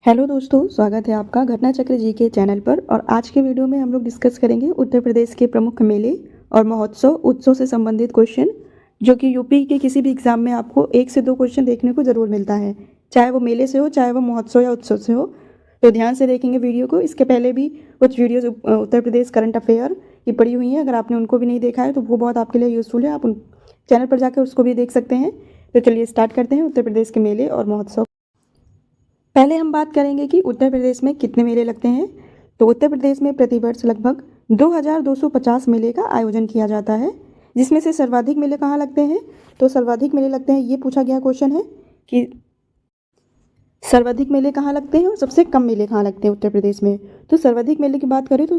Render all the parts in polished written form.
Hello दोस्तों, स्वागत है आपका घटना चक्र जी के चैनल पर। और आज के वीडियो में हम लोग डिस्कस करेंगे उत्तर प्रदेश के प्रमुख मेले और महोत्सव उत्सव से संबंधित क्वेश्चन, जो कि यूपी के किसी भी एग्जाम में आपको 1 से 2 क्वेश्चन देखने को ज़रूर मिलता है, चाहे वो मेले से हो, चाहे वो महोत्सव या उत्सव से हो। तो ध्यान से देखेंगे वीडियो को। इसके पहले भी कुछ videos Uttar Pradesh current affair की पड़ी हुई हैं, अगर आपने उनको भी नहीं देखा है तो वो बहुत आपके लिए यूज़फुल है, आप उन चैनल पर जाकर उसको भी देख सकते हैं। तो चलिए स्टार्ट करते हैं उत्तर प्रदेश के मेले और महोत्सव। पहले हम बात करेंगे कि उत्तर प्रदेश में कितने मेले लगते हैं। तो उत्तर प्रदेश में प्रतिवर्ष लगभग 2250 मेले का आयोजन किया जाता है, जिसमें से सर्वाधिक मेले कहाँ लगते हैं। तो सर्वाधिक मेले लगते हैं, ये पूछा गया क्वेश्चन है कि सर्वाधिक मेले कहाँ लगते हैं और सबसे कम मेले कहाँ लगते हैं उत्तर प्रदेश में। तो सर्वाधिक मेले की बात करें तो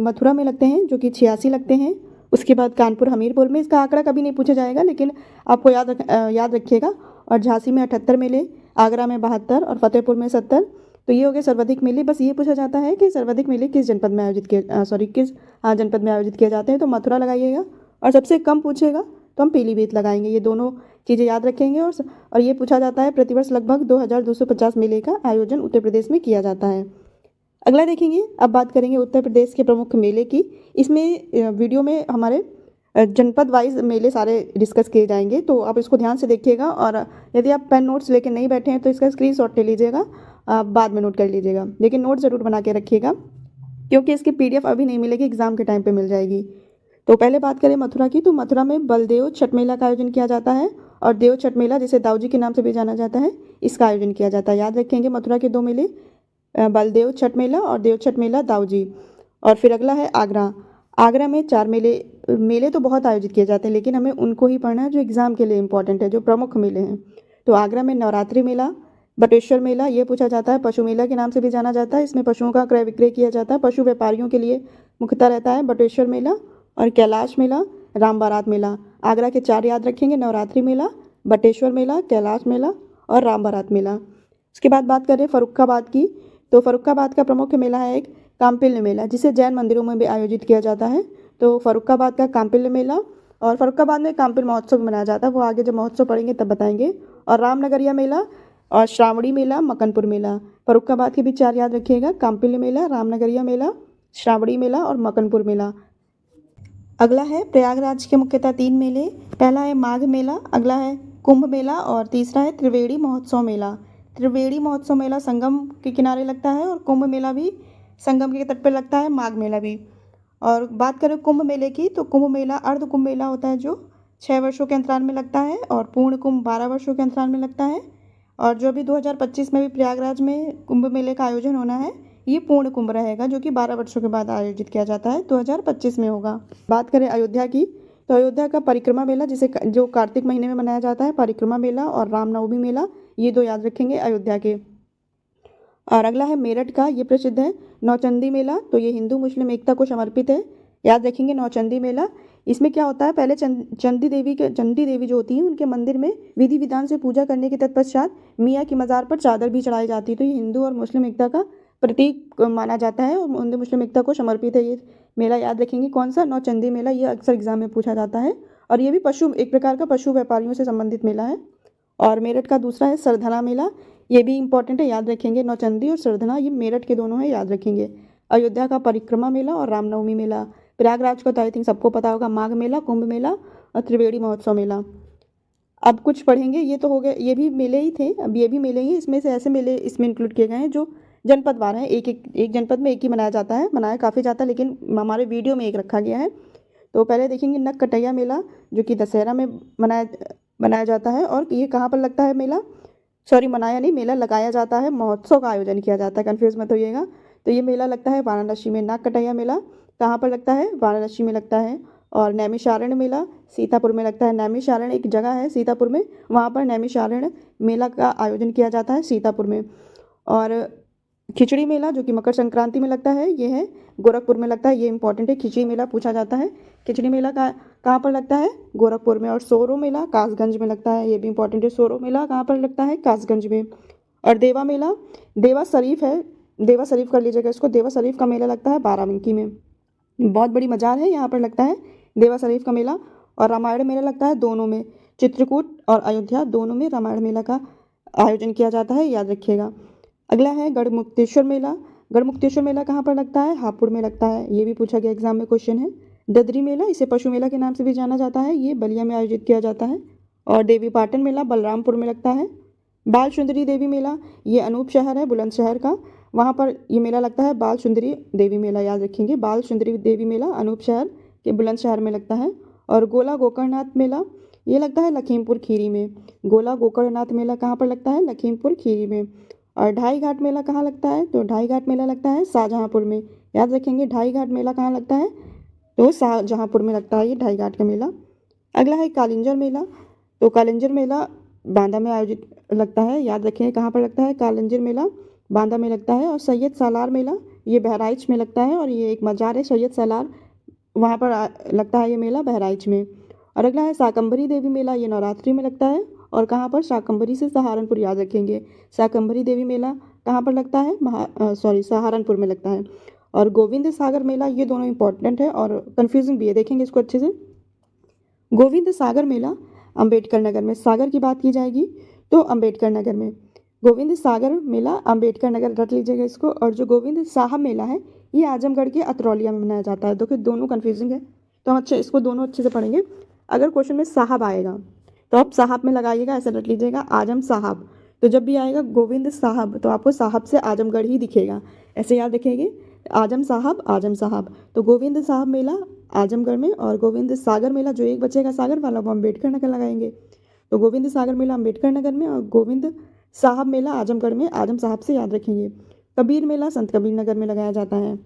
मथुरा में लगते हैं, जो कि 86 लगते हैं। उसके बाद कानपुर हमीरपुर में, इसका आंकड़ा कभी नहीं पूछा जाएगा लेकिन आपको याद रखिएगा। और झांसी में 78 मेले, आगरा में 72 और फतेहपुर में 70। तो ये हो गए सर्वाधिक मेले। बस ये पूछा जाता है कि सर्वाधिक मेले किस जनपद में आयोजित किए जाते हैं। तो मथुरा लगाइएगा। और सबसे कम पूछेगा तो हम पीलीभीत लगाएंगे। ये दोनों चीज़ें याद रखेंगे। और ये पूछा जाता है प्रतिवर्ष लगभग 2250 मेले का आयोजन उत्तर प्रदेश में किया जाता है। अगला देखेंगे, अब बात करेंगे उत्तर प्रदेश के प्रमुख मेले की। इसमें वीडियो में हमारे जनपद वाइज मेले सारे डिस्कस किए जाएंगे, तो आप इसको ध्यान से देखिएगा। और यदि आप पेन नोट्स लेके नहीं बैठे हैं तो इसका स्क्रीनशॉट ले लीजिएगा, आप बाद में नोट कर लीजिएगा, लेकिन नोट ज़रूर बना के रखिएगा, क्योंकि इसकी PDF अभी नहीं मिलेगी, एग्जाम के टाइम पे मिल जाएगी। तो पहले बात करें मथुरा की, तो मथुरा में बलदेव छठ मेला का आयोजन किया जाता है। और देव छठ मेला, जिसे दाऊजी के नाम से भी जाना जाता है, इसका आयोजन किया जाता है। याद रखेंगे मथुरा के 2 मेले, बलदेव छठ मेला और देव छठ मेला दाऊजी। और फिर अगला है आगरा। आगरा में 4 मेले तो बहुत आयोजित किए जाते हैं, लेकिन हमें उनको ही पढ़ना है जो एग्ज़ाम के लिए इंपॉर्टेंट है, जो प्रमुख मेले हैं। तो आगरा में नवरात्रि मेला, बटेश्वर मेला, ये पूछा जाता है, पशु मेला के नाम से भी जाना जाता है। इसमें पशुओं का क्रय विक्रय किया जाता है, पशु व्यापारियों के लिए मुख्यतः रहता है बटेश्वर मेला। और कैलाश मेला, राम बारात मेला। आगरा के 4 याद रखेंगे, नवरात्रि मेला, बटेश्वर मेला, कैलाश मेला और राम बारात मेला। उसके बाद बात करें फर्रुखाबाद की, तो फर्रुखाबाद का प्रमुख मेला है एक काम्पिल्य मेला, जिसे जैन मंदिरों में भी आयोजित किया जाता है। तो फर्रुखाबाद का काम्पिल्य मेला, और फर्रुखाबाद में काम्पिल महोत्सव मनाया जाता है, वो आगे जब महोत्सव पढ़ेंगे तब बताएंगे। और रामनगरिया मेला और श्रावणी मेला, मकनपुर मेला। फर्रुखाबाद के भी 4 याद रखिएगा, काम्पिल्य मेला, रामनगरिया मेला, श्रावणी मेला और मकनपुर मेला। अगला है प्रयागराज के मुख्यतः 3 मेले। पहला है माघ मेला, अगला है कुंभ मेला और तीसरा है त्रिवेणी महोत्सव मेला। त्रिवेणी महोत्सव मेला संगम के किनारे लगता है और कुंभ मेला भी संगम के तट पर लगता है, माघ मेला भी। और बात करें कुंभ मेले की, तो कुंभ मेला अर्ध कुंभ मेला होता है, जो 6 वर्षों के अंतराल में लगता है, और पूर्ण कुंभ 12 वर्षों के अंतराल में लगता है। और जो भी 2025 में भी प्रयागराज में कुंभ मेले का आयोजन होना है, ये पूर्ण कुंभ रहेगा, जो कि 12 वर्षों के बाद आयोजित किया जाता है, 2025 में होगा। बात करें अयोध्या की, तो अयोध्या का परिक्रमा मेला, जो कार्तिक महीने में मनाया जाता है, परिक्रमा मेला और रामनवमी मेला, ये 2 याद रखेंगे अयोध्या के। और अगला है मेरठ का, ये प्रसिद्ध है नौचंदी मेला, तो ये हिंदू मुस्लिम एकता को समर्पित है, याद रखेंगे नौचंदी मेला। इसमें क्या होता है, पहले चंदी देवी जो होती हैं, उनके मंदिर में विधि विधान से पूजा करने के तत्पश्चात मियाँ की मज़ार पर चादर भी चढ़ाई जाती है। तो ये हिंदू और मुस्लिम एकता का प्रतीक माना जाता है और हिंदू मुस्लिम एकता को समर्पित है ये मेला। याद रखेंगे कौन सा, नौचंदी मेला, ये अक्सर एग्जाम में पूछा जाता है। और ये भी एक प्रकार का पशु व्यापारियों से संबंधित मेला है। और मेरठ का दूसरा है सरधना मेला, ये भी इंपॉर्टेंट है, याद रखेंगे नौचंदी और सरधना, ये मेरठ के दोनों हैं, याद रखेंगे। अयोध्या का परिक्रमा मेला और रामनवमी मेला। प्रयागराज का तो आई थिंक सबको पता होगा, माघ मेला, कुंभ मेला और त्रिवेणी महोत्सव मेला। अब कुछ पढ़ेंगे, ये तो हो गए, ये भी मेले ही थे, अब ये भी मेले ही, इसमें से ऐसे मेले इसमें इंक्लूड किए गए हैं जो जनपदवार हैं। एक जनपद में एक ही मनाया जाता है, मनाया काफ़ी जाता है, लेकिन हमारे वीडियो में एक रखा गया है। तो पहले देखेंगे नक्कटैया मेला, जो कि दशहरा में मनाया जाता है। और ये कहाँ पर लगता है मेला, मनाया नहीं, मेला लगाया जाता है, महोत्सव का आयोजन किया जाता है, कन्फ्यूज मत होइएगा। तो ये मेला लगता है वाराणसी में। नागकटैया मेला कहाँ पर लगता है, वाराणसी में लगता है। और नैमिषारण्य मेला सीतापुर में लगता है। नैमिषारण्य एक जगह है सीतापुर में, वहाँ पर नैमिषारण्य मेला का आयोजन किया जाता है सीतापुर में। और खिचड़ी मेला, जो कि मकर संक्रांति में लगता है, ये है गोरखपुर में लगता है, ये इंपॉर्टेंट है, खिचड़ी मेला पूछा जाता है। खिचड़ी मेला कहाँ पर लगता है, गोरखपुर में। और सोरो मेला कासगंज में लगता है, ये भी इंपॉर्टेंट है, सोरो मेला कहाँ पर लगता है, कासगंज में। और देवा मेला देवा शरीफ है, देवा शरीफ कर लीजिएगा इसको, देवा शरीफ का मेला लगता है बाराबंकी में, बहुत बड़ी मजार है, यहाँ पर लगता है देवा शरीफ का मेला। और रामायण मेला लगता है दोनों में, चित्रकूट और अयोध्या दोनों में रामायण मेला का आयोजन किया जाता है, याद रखिएगा। अगला है गढ़मुक्तेश्वर मेला। गढ़मुक्तेश्वर मेला कहाँ पर लगता है? हापुड़ में लगता है। ये भी पूछा गया एग्जाम में क्वेश्चन है। ददरी मेला, इसे पशु मेला के नाम से भी जाना जाता है, ये बलिया में आयोजित किया जाता है। और देवी पाटन मेला बलरामपुर में लगता है। बाल सुंदरी देवी मेला, ये अनूप शहर है बुलंदशहर का, वहाँ पर ये मेला लगता है। बाल सुंदरी देवी मेला याद रखेंगे, बाल सुंदरी देवी मेला अनूप शहर के बुलंदशहर में लगता है। और गोला गोकर्णनाथ मेला, ये लगता है लखीमपुर खीरी में। गोला गोकर्णनाथ मेला कहाँ पर लगता है? लखीमपुर खीरी में। और ढाई घाट मेला कहाँ लगता है? तो ढाई घाट मेला लगता है शाहजहाँपुर में। याद रखेंगे ढाई घाट मेला कहाँ लगता है? तो शाहजहाँपुर में लगता है ये ढाई घाट का मेला। अगला है कालिंजर मेला। तो कालिंजर मेला बांदा में आयोजित लगता है, याद रखें कहाँ पर लगता है? कालिंजर मेला बांदा में लगता है। और सैयद सालार मेला, ये बहराइच में लगता है, और ये एक मज़ार है सैयद सालार, वहाँ पर लगता है ये मेला बहराइच में। और अगला है शाकंभरी देवी मेला, ये नवरात्रि में लगता है। और कहाँ पर? शाकंभरी से सहारनपुर, याद रखेंगे शाकंभरी देवी मेला कहाँ पर लगता है? सहारनपुर में लगता है। और गोविंद सागर मेला, ये दोनों इंपॉर्टेंट है और कन्फ्यूजिंग भी है, देखेंगे इसको अच्छे से। गोविंद सागर मेला अंबेडकर नगर में, सागर की बात की जाएगी तो अंबेडकर नगर में। गोविंद सागर मेला अंबेडकर नगर, रट लीजिएगा इसको। और जो गोविंद साहब मेला है ये आजमगढ़ के अतरौलिया में मनाया जाता है। देखिए दोनों कन्फ्यूजिंग है, तो हम इसको दोनों अच्छे से पढ़ेंगे। अगर क्वेश्चन में साहब आएगा तो आप साहब में लगाइएगा, ऐसे रट लीजिएगा आजम साहब। तो जब भी आएगा गोविंद साहब तो आपको साहब से आजमगढ़ ही दिखेगा, ऐसे याद रखेंगे आजम साहब आजम साहब। तो गोविंद साहब मेला आजमगढ़ में, और गोविंद सागर मेला जो एक बचेगा सागर वाला वो अम्बेडकर नगर लगाएंगे। तो गोविंद सागर मेला अम्बेडकर नगर में, और गोविंद साहब मेला आजमगढ़ में, आजम साहब से याद रखेंगे। कबीर मेला संत कबीर नगर में लगाया जाता है।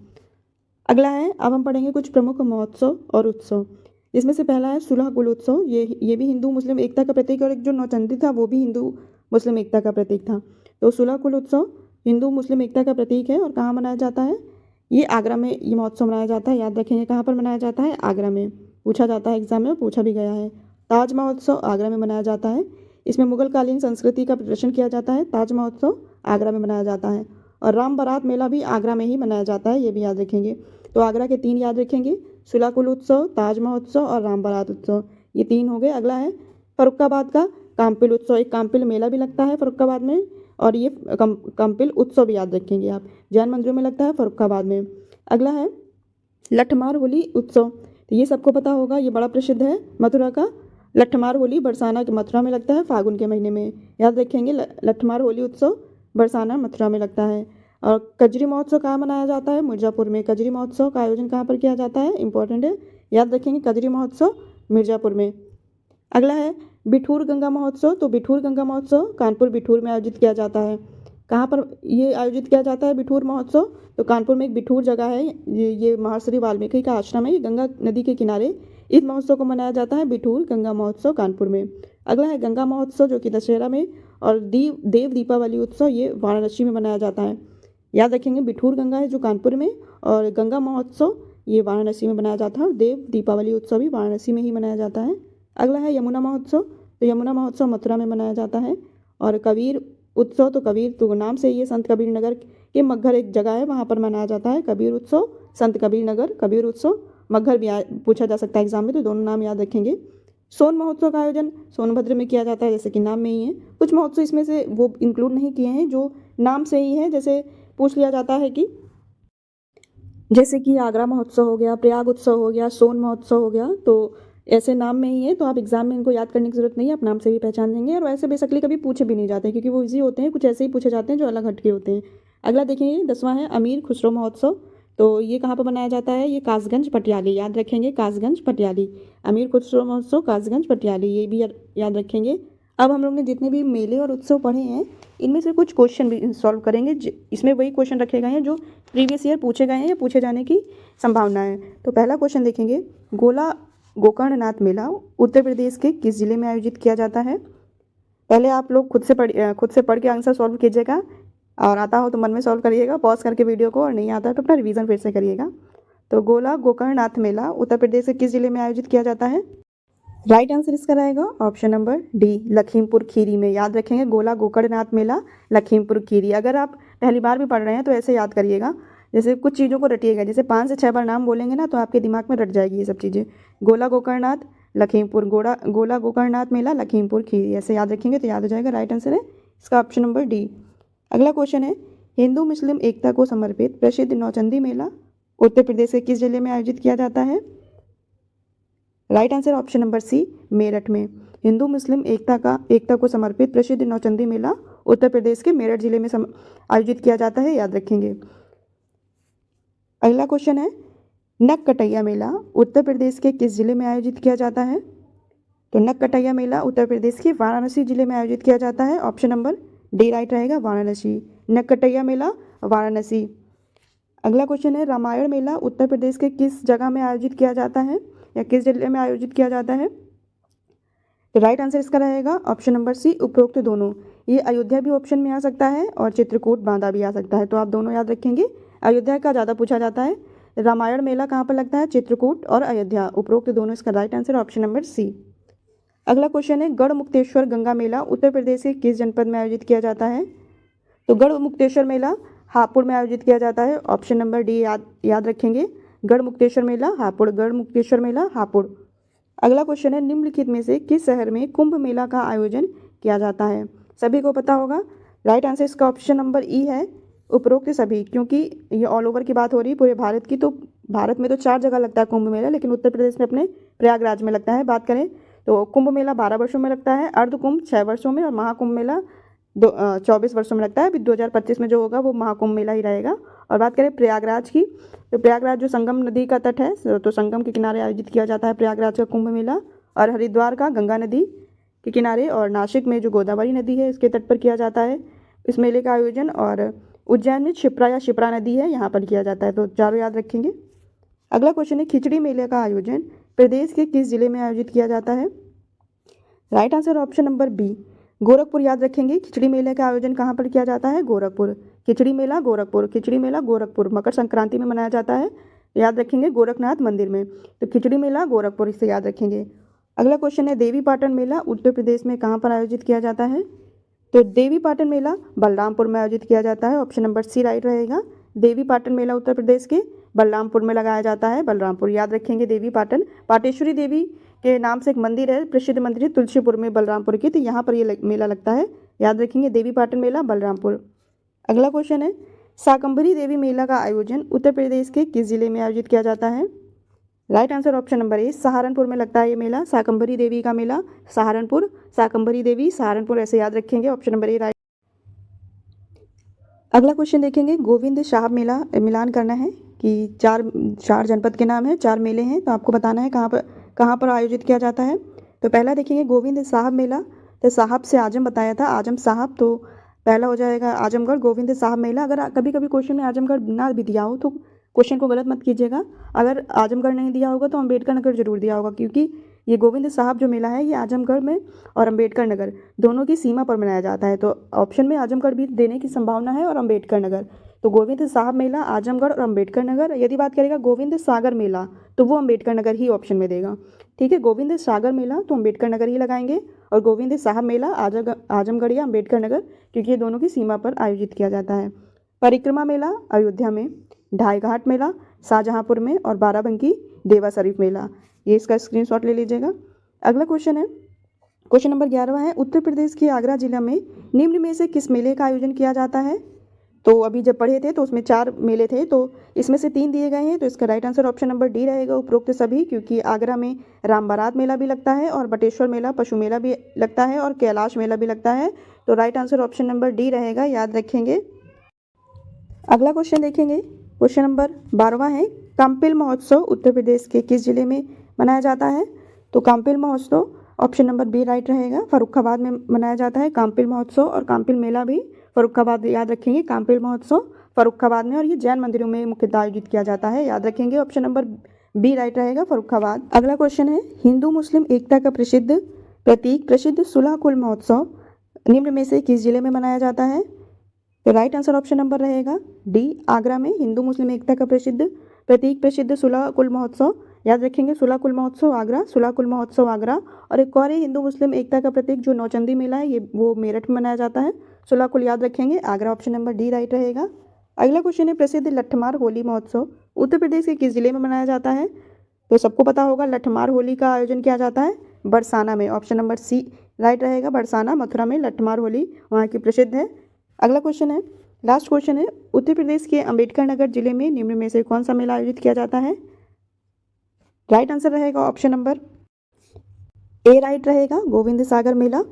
अगला है, अब हम पढ़ेंगे कुछ प्रमुख महोत्सव और उत्सव। इसमें से पहला है सुलह कुल उत्सव, ये भी हिंदू मुस्लिम एकता का प्रतीक, और एक जो नौचंदी था वो भी हिंदू मुस्लिम एकता का प्रतीक था। तो सुलह कुल उत्सव हिंदू मुस्लिम एकता का प्रतीक है, और कहाँ मनाया जाता है? ये आगरा में ये महोत्सव मनाया जाता है, याद रखेंगे कहाँ पर मनाया जाता है? आगरा में। पूछा जाता है एग्जाम में, पूछा भी गया है। ताज महोत्सव आगरा में मनाया जाता है, इसमें मुगलकालीन संस्कृति का प्रदर्शन किया जाता है। ताज महोत्सव आगरा में मनाया जाता है। और राम बारात मेला भी आगरा में ही मनाया जाता है, ये भी याद रखेंगे। तो आगरा के 3 याद रखेंगे, सुलह कुल उत्सव, ताज महोत्सव और राम बारात उत्सव, ये 3 हो गए। अगला है फर्रुखाबाद का काम्पिल उत्सव, एक काम्पिल मेला भी लगता है फर्रुखाबाद में, और ये काम्पिल उत्सव भी याद रखेंगे आप, जैन मंदिरों में लगता है फर्रुखाबाद में। अगला है लठमार होली उत्सव, तो ये सबको पता होगा, ये बड़ा प्रसिद्ध है मथुरा का। लठमार होली बरसाना के मथुरा में लगता है फागुन के महीने में, याद रखेंगे लठमार होली उत्सव बरसाना मथुरा में लगता है। और कजरी महोत्सव कहाँ मनाया जाता है? मिर्ज़ापुर में। कजरी महोत्सव का आयोजन कहाँ पर किया जाता है? इंपॉर्टेंट है, याद रखेंगे कजरी महोत्सव मिर्ज़ापुर में। अगला है बिठूर गंगा महोत्सव, तो बिठूर गंगा महोत्सव कानपुर बिठूर में आयोजित किया जाता है। कहाँ पर ये आयोजित किया जाता है बिठूर महोत्सव? तो कानपुर में एक बिठूर जगह है, ये महर्षि वाल्मीकि का आश्रम है, ये गंगा नदी के किनारे। इस महोत्सव को मनाया जाता है बिठूर गंगा महोत्सव कानपुर में। अगला है गंगा महोत्सव जो कि दशहरा में, और देव दीपावली उत्सव ये वाराणसी में मनाया जाता है। याद रखेंगे बिठूर गंगा है जो कानपुर में, और गंगा महोत्सव ये वाराणसी में मनाया जाता है, और देव दीपावली उत्सव भी वाराणसी में ही मनाया जाता है। अगला है यमुना महोत्सव, तो यमुना महोत्सव मथुरा में मनाया जाता है। और कबीर उत्सव, तो कबीर तो नाम से ये संत कबीर नगर के मगहर एक जगह है वहाँ पर मनाया जाता है कबीर उत्सव, संत कबीर नगर कबीर उत्सव मगहर भी पूछा जा सकता है एग्जाम में, तो दोनों नाम याद रखेंगे। सोन महोत्सव का आयोजन सोनभद्र में किया जाता है, जैसे कि नाम में ही है। कुछ महोत्सव इसमें से वो इंक्लूड नहीं किए हैं जो नाम से ही है, जैसे पूछ लिया जाता है कि जैसे कि आगरा महोत्सव हो गया, प्रयाग उत्सव हो गया, सोन महोत्सव हो गया, तो ऐसे नाम में ही है, तो आप एग्जाम में इनको याद करने की जरूरत नहीं है, आप नाम से भी पहचान लेंगे। और वैसे बेसिकली कभी पूछे भी नहीं जाते क्योंकि वो इजी होते हैं, कुछ ऐसे ही पूछे जाते हैं जो अलग हटके होते हैं। अगला देखेंगे 10वां है अमीर खुसरो महोत्सव, तो ये कहाँ पर मनाया जाता है? ये कासगंज पटियाली, याद रखेंगे कासगंज पटियाली। अमीर खुसरो महोत्सव कासगंज पटियाली, ये भी याद रखेंगे। अब हम लोग ने जितने भी मेले और उत्सव पढ़े हैं इनमें से कुछ क्वेश्चन भी सॉल्व करेंगे, इसमें वही क्वेश्चन रखे गए हैं जो प्रीवियस ईयर पूछे गए हैं या पूछे जाने की संभावना है। तो पहला क्वेश्चन देखेंगे, गोला गोकर्णनाथ मेला उत्तर प्रदेश के किस जिले में आयोजित किया जाता है? पहले आप लोग खुद से पढ़ के आंसर सॉल्व कीजिएगा, और आता हो तो मन में सॉल्व करिएगा पॉज करके वीडियो को, और नहीं आता है तो अपना रिवीजन फिर से करिएगा। तो गोला गोकर्णनाथ मेला उत्तर प्रदेश के किस जिले में आयोजित किया जाता है? राइट आंसर इसका रहेगा option number D, Lakhimpur Kheri में। याद रखेंगे गोला गोकर्णनाथ मेला लखीमपुर खीरी। अगर आप पहली बार भी पढ़ रहे हैं तो ऐसे याद करिएगा, जैसे कुछ चीज़ों को रटिएगा, जैसे 5 से 6 बार नाम बोलेंगे ना तो आपके दिमाग में रट जाएगी ये सब चीज़ें। गोला गोकर्णनाथ लखीमपुर, गोला गोकर्णनाथ मेला लखीमपुर खीरी, ऐसे याद रखेंगे तो याद हो जाएगा। राइट आंसर है इसका ऑप्शन नंबर डी। अगला क्वेश्चन है, हिंदू मुस्लिम एकता को समर्पित प्रसिद्ध नौचंदी मेला उत्तर प्रदेश के किस जिले में आयोजित किया जाता है? Right answer option number C, Meerut में। हिंदू मुस्लिम एकता को समर्पित प्रसिद्ध नौचंदी मेला उत्तर प्रदेश के मेरठ जिले में आयोजित किया जाता है, याद रखेंगे। अगला क्वेश्चन है, नककटैया मेला उत्तर प्रदेश के किस जिले में आयोजित किया जाता है? तो नककटैया मेला उत्तर प्रदेश के वाराणसी जिले में आयोजित किया जाता है। ऑप्शन नंबर डी राइट रहेगा, वाराणसी। नककटैया मेला वाराणसी। अगला क्वेश्चन है, रामायण मेला उत्तर प्रदेश के किस जगह में आयोजित किया जाता है या किस जिले में आयोजित किया जाता है? तो राइट आंसर इसका रहेगा ऑप्शन नंबर सी, उपरोक्त दोनों। ये अयोध्या भी ऑप्शन में आ सकता है और चित्रकूट बांदा भी आ सकता है, तो आप दोनों याद रखेंगे। अयोध्या का ज़्यादा पूछा जाता है। रामायण मेला कहाँ पर लगता है? चित्रकूट और अयोध्या, उपरोक्त दोनों। इसका right answer option number C. अगला क्वेश्चन है, गढ़मुक्तेश्वर गंगा मेला उत्तर प्रदेश के किस जनपद में आयोजित किया जाता है? तो गढ़मुक्तेश्वर मेला हापुड़ में आयोजित किया जाता है। ऑप्शन नंबर डी याद रखेंगे, गढ़मुक्तेश्वर मेला हापुड़, गढ़मुक्तेश्वर मेला हापुड़। अगला क्वेश्चन है, निम्नलिखित में से किस शहर में कुंभ मेला का आयोजन किया जाता है? सभी को पता होगा। राइट आंसर इसका ऑप्शन नंबर ई है, उपरोक्त सभी, क्योंकि ये ऑल ओवर की बात हो रही है पूरे भारत की। तो भारत में तो 4 जगह लगता है कुंभ मेला, लेकिन उत्तर प्रदेश में अपने प्रयागराज में लगता है। बात करें तो कुंभ मेला 12 वर्षों में लगता है, अर्ध कुंभ 6 वर्षों में और महाकुंभ मेला 24 वर्षों में लगता है। अभी 2025 में जो होगा वो महाकुंभ मेला ही रहेगा। और बात करें प्रयागराज की, तो प्रयागराज जो संगम नदी का तट है, तो संगम के किनारे आयोजित किया जाता है प्रयागराज का कुंभ मेला। और हरिद्वार का गंगा नदी के किनारे और नासिक में जो गोदावरी नदी है इसके तट पर किया जाता है इस मेले का आयोजन। और उज्जैन में क्षिप्रा या शिप्रा नदी है, यहाँ पर किया जाता है। तो चारों याद रखेंगे। अगला क्वेश्चन है, खिचड़ी मेले का आयोजन प्रदेश के किस जिले में आयोजित किया जाता है? Right answer option number B, Gorakhpur. याद रखेंगे, खिचड़ी मेले का आयोजन कहाँ पर किया जाता है? गोरखपुर। खिचड़ी मेला गोरखपुर, खिचड़ी मेला गोरखपुर। मकर संक्रांति में मनाया जाता है, याद रखेंगे, गोरखनाथ मंदिर में। तो खिचड़ी मेला गोरखपुर, इसे याद रखेंगे। अगला क्वेश्चन है, देवी पाटन मेला उत्तर प्रदेश में कहाँ पर आयोजित किया जाता है? तो देवी पाटन मेला बलरामपुर में आयोजित किया जाता है। ऑप्शन नंबर सी राइट रहेगा। देवी पाटन मेला उत्तर प्रदेश के बलरामपुर में लगाया जाता है, बलरामपुर, याद रखेंगे। देवी पाटन, पाटेश्वरी देवी के नाम से एक मंदिर है, प्रसिद्ध मंदिर है तुलसीपुर में, बलरामपुर की, तो यहाँ पर ये मेला लगता है, याद रखेंगे। देवी पाटन मेला बलरामपुर। अगला क्वेश्चन है, शाकंभरी देवी मेला का आयोजन उत्तर प्रदेश के किस जिले में आयोजित किया जाता है? Right answer option number A, Saharanpur में लगता है ये मेला। शाकंभरी देवी का मेला सहारनपुर, शाकंभरी देवी सहारनपुर, ऐसे याद रखेंगे। Option number A right. अगला क्वेश्चन देखेंगे, गोविंद साहब मेला मिलान करना है कि चार जनपद के नाम है, 4 मेले हैं, तो आपको बताना है कहाँ पर आयोजित किया जाता है। तो पहला देखेंगे गोविंद साहब मेला, तो साहब से आजम बताया था, आजम साहब, तो पहला हो जाएगा आजमगढ़ गोविंद साहब मेला। अगर कभी कभी क्वेश्चन में आजमगढ़ ना भी दिया हो तो क्वेश्चन को गलत मत कीजिएगा। अगर आजमगढ़ नहीं दिया होगा तो अम्बेडकर नगर जरूर दिया होगा, क्योंकि ये गोविंद साहब जो मेला है ये आजमगढ़ में और अम्बेडकर नगर दोनों की सीमा पर मनाया जाता है। तो ऑप्शन में आजमगढ़ भी देने की संभावना है और अम्बेडकर नगर। तो गोविंद साहब मेला आजमगढ़ और अम्बेडकर नगर। यदि बात करेगा गोविंद सागर मेला तो वो अम्बेडकर नगर ही ऑप्शन में देगा। ठीक है, गोविंद सागर मेला तो अम्बेडकर नगर ही लगाएंगे, और गोविंद साहब मेला आजमगढ़ या अम्बेडकर नगर, क्योंकि ये दोनों की सीमा पर आयोजित किया जाता है। परिक्रमा मेला अयोध्या में, ढाई घाट मेला शाहजहाँपुर में और बाराबंकी देवा शरीफ मेला, ये इसका स्क्रीनशॉट ले लीजिएगा। अगला क्वेश्चन है, क्वेश्चन नंबर 11 है, उत्तर प्रदेश के आगरा जिला में निम्न में से किस मेले का आयोजन किया जाता है? तो अभी जब पढ़े थे तो उसमें 4 मेले थे, तो इसमें से 3 दिए गए हैं, तो इसका right answer option number D रहेगा, उपरोक्त सभी, क्योंकि आगरा में राम बारात मेला भी लगता है और बटेश्वर मेला पशु मेला भी लगता है और कैलाश मेला भी लगता है। तो right answer option number D रहेगा, याद रखेंगे। अगला क्वेश्चन देखेंगे, क्वेश्चन नंबर 12वां है, काम्पिल महोत्सव उत्तर प्रदेश के किस जिले में मनाया जाता है? तो काम्पिल महोत्सव ऑप्शन नंबर बी राइट रहेगा, फर्रुखाबाद में मनाया जाता है काम्पिल महोत्सव, और काम्पिल मेला भी फर्रुखाबाद, याद रखेंगे। काम्पिल महोत्सव फर्रुखाबाद में, और ये जैन मंदिरों में मुख्यतः आयोजित किया जाता है, याद रखेंगे। ऑप्शन नंबर बी राइट रहेगा, फर्रुखाबाद। अगला क्वेश्चन है, हिंदू मुस्लिम एकता का प्रसिद्ध प्रतीक प्रसिद्ध सुलह कुल महोत्सव निम्न में से किस जिले में मनाया जाता है? तो राइट आंसर ऑप्शन नंबर रहेगा डी, आगरा में हिंदू मुस्लिम एकता का प्रसिद्ध प्रतीक प्रसिद्ध सुलह कुल महोत्सव, याद रखेंगे। सुलह कुल महोत्सव आगरा, सुलह कुल महोत्सव आगरा। और एक और हिंदू मुस्लिम एकता का प्रतीक जो नौचंदी मेला है, ये वो मेरठ में मनाया जाता है। सुलह कुल याद रखेंगे, Agra, option number D right रहेगा। अगला क्वेश्चन है, प्रसिद्ध लठमार होली महोत्सव उत्तर प्रदेश के किस जिले में मनाया जाता है? तो सबको पता होगा, लठमार होली का आयोजन किया जाता है बरसाना में, ऑप्शन नंबर सी राइट रहेगा, बरसाना, मथुरा में लठमार होली वहाँ की प्रसिद्ध है। अगला क्वेश्चन है, लास्ट क्वेश्चन है, उत्तर प्रदेश के अंबेडकर नगर जिले में निम्न में से कौन सा मेला आयोजित किया जाता है? राइट आंसर रहेगा ऑप्शन नंबर ए राइट रहेगा, गोविंद सागर मेला।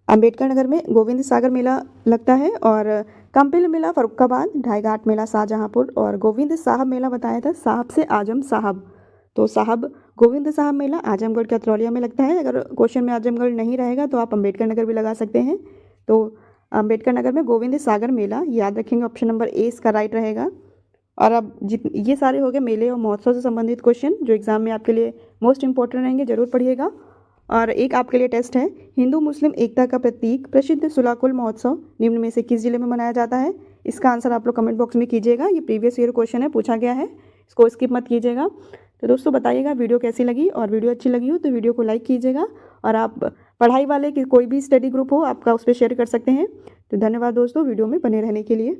अंबेडकर नगर में गोविंद सागर मेला लगता है और कंपिल मेला फर्रुखाबाद, ढाईघाट मेला शाहजहांपुर और गोविंद साहब मेला बताया था साहब से आजम साहब, तो साहब गोविंद साहब मेला आजमगढ़ के अतरौलिया में लगता है। अगर क्वेश्चन में आजमगढ़ नहीं रहेगा तो आप अंबेडकर नगर भी लगा सकते हैं। तो अंबेडकर नगर में गोविंद सागर मेला याद रखेंगे, ऑप्शन नंबर ए इसका राइट रहेगा। और अब ये सारे हो गए मेले और महोत्सव से संबंधित क्वेश्चन जो एग्जाम में आपके लिए मोस्ट इंपॉर्टेंट रहेंगे, जरूर पढ़िएगा। और एक आपके लिए टेस्ट है, हिंदू मुस्लिम एकता का प्रतीक प्रसिद्ध सुलाकुल महोत्सव निम्न में से किस जिले में मनाया जाता है? इसका आंसर आप लोग कमेंट बॉक्स में कीजिएगा। ये प्रीवियस ईयर क्वेश्चन है, पूछा गया है, इसको स्किप मत कीजिएगा। तो दोस्तों बताइएगा वीडियो कैसी लगी, और वीडियो अच्छी लगी हो तो वीडियो को लाइक कीजिएगा। और आप पढ़ाई वाले की कोई भी स्टडी ग्रुप हो आपका उस पर शेयर कर सकते हैं। तो धन्यवाद दोस्तों वीडियो में बने रहने के लिए।